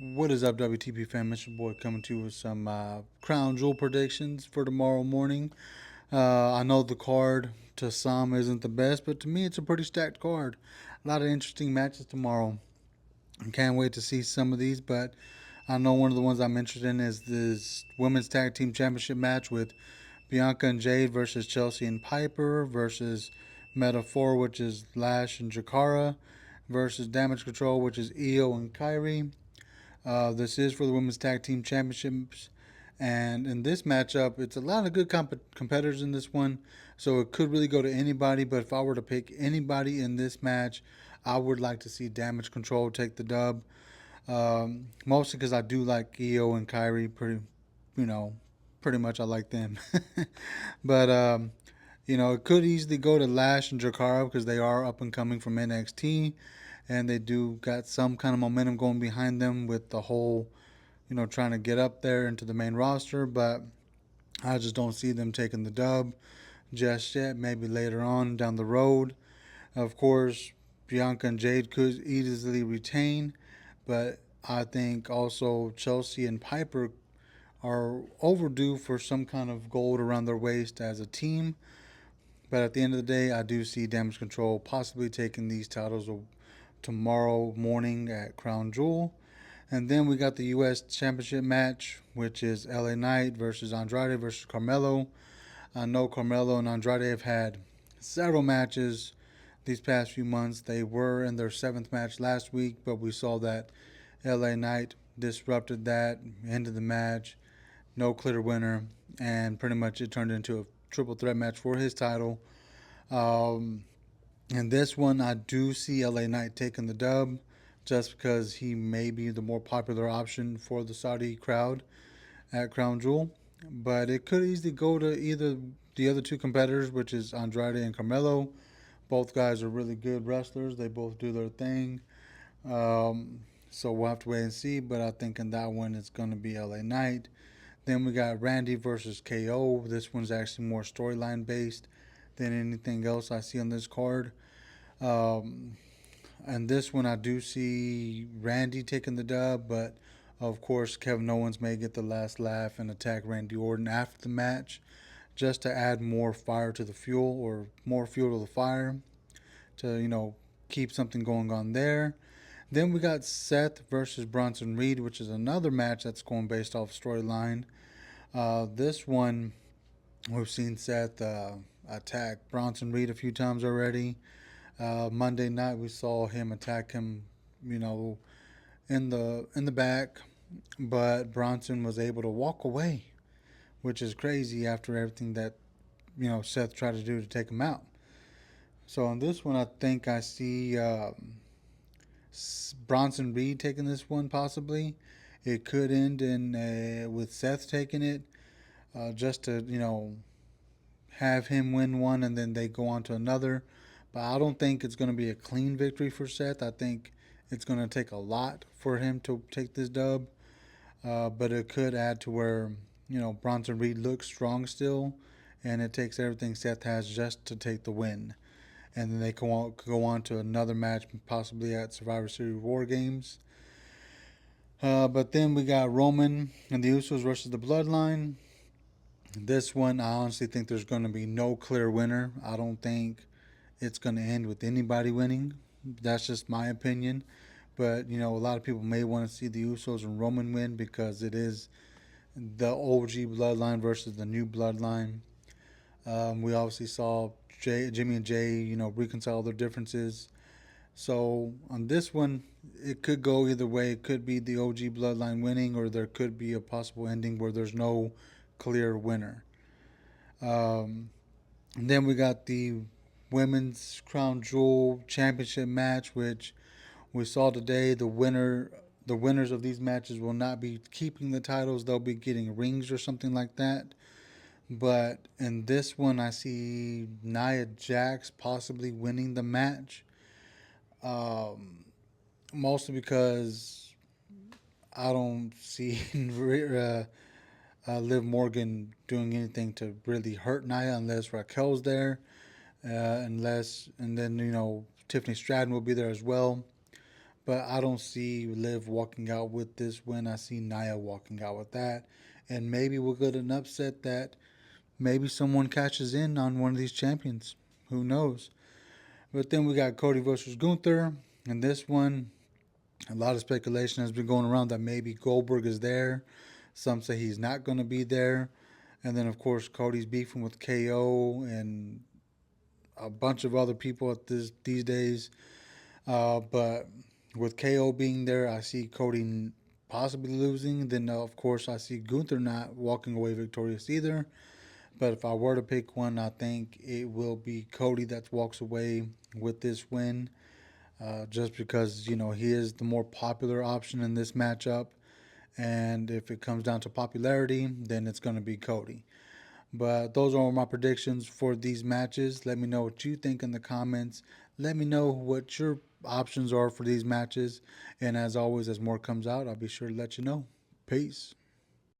What is up, WTP fam? It's your boy coming to you with some crown jewel predictions for tomorrow morning. I know the card to some isn't the best, but to me, it's a pretty stacked card. A lot of interesting matches tomorrow. I can't wait to see some of these, but I know one of the ones I'm interested in is this women's tag team championship match with Bianca and Jade versus Chelsea and Piper versus Metaphor, which is Lash and Jakara, versus Damage Control, which is Io and Kyrie. This is for the women's tag team championships, and in this matchup, it's a lot of good competitors in this one, so it could really go to anybody. But if I were to pick anybody in this match, I would like to see Damage Control take the dub. Mostly because I do like Io and Kyrie you know, pretty much I like them. but it could easily go to Lash and Jakara because they are up and coming from NXT, and they do got some kind of momentum going behind them with the whole, trying to get up there into the main roster. But I just don't see them taking the dub just yet. Maybe later on down the road. Of course, Bianca and Jade could easily retain, but I think also Chelsea and Piper are overdue for some kind of gold around their waist as a team. But at the end of the day, I do see Damage Control possibly taking these titles tomorrow morning at Crown Jewel. And then we got the U.S. Championship match, which is LA Knight versus Andrade versus Carmelo. I know Carmelo and Andrade have had several matches these past few months. They were in their seventh match last week, but we saw that LA Knight disrupted that, ended the match, no clear winner, and pretty much it turned into a triple threat match for his title. Um, and this one, I do see LA Knight taking the dub just because he may be the more popular option for the Saudi crowd at Crown Jewel. But it could easily go to either the other two competitors, which is Andrade and Carmelo. Both guys are really good wrestlers. They both do their thing. Um, so we'll have to wait and see. But I think in that one, it's going to be LA Knight. Then we got Randy versus KO. This one's actually more storyline based than anything else I see on this card. Um, and this one, I do see Randy taking the dub, but of course, Kevin Owens may get the last laugh and attack Randy Orton after the match just to add more fire to the fuel or more fuel to the fire to, keep something going on there. Then we got Seth versus Bronson Reed, which is another match that's going based off storyline. This one, we've seen Seth attack Bronson Reed a few times already. Monday night, we saw him attack him, you know, in the back, but Bronson was able to walk away, which is crazy after everything that Seth tried to do to take him out. So on this one, I think I see Bronson Reed taking this one possibly. It could end in with Seth taking it, just to have him win one and then they go on to another. But I don't think it's going to be a clean victory for Seth. I think it's going to take a lot for him to take this dub. But it could add to where Bronson Reed looks strong still, and it takes everything Seth has just to take the win. And then they go on to another match, possibly at Survivor Series War Games. But then we got Roman and the Usos versus the Bloodline. This one, I honestly think there's going to be no clear winner. I don't think it's going to end with anybody winning. That's just my opinion. But, a lot of people may want to see the Usos and Roman win because it is the OG bloodline versus the new bloodline. We obviously saw Jimmy and Jay, reconcile their differences. So on this one, it could go either way. It could be the OG bloodline winning, or there could be a possible ending where there's no clear winner. Um, and then we got the women's crown jewel championship match, which we saw today. The winners of these matches will not be keeping the titles. They'll be getting rings or something like that. But in this one, I see Nia Jax possibly winning the match. Um, Mostly because I don't see Liv Morgan doing anything to really hurt Nia unless Raquel's there, unless and then Tiffany Stratton will be there as well. but I don't see Liv walking out with this win. I see Nia walking out with that, and maybe we'll get an upset that maybe someone catches in on one of these champions. Who knows? But then we got Cody versus Gunther, and this one, a lot of speculation has been going around that maybe Goldberg is there. Some say he's not going to be there. And then, of course, Cody's beefing with KO and a bunch of other people at these days. But with KO being there, I see Cody possibly losing. Then, of course, I see Gunther not walking away victorious either. But if I were to pick one, I think it will be Cody that walks away with this win. Just because, he is the more popular option in this matchup. And if it comes down to popularity, then it's going to be Cody. But those are all my predictions for these matches. Let me know what you think in the comments. Let me know what your options are for these matches. And as always, as more comes out, I'll be sure to let you know. Peace.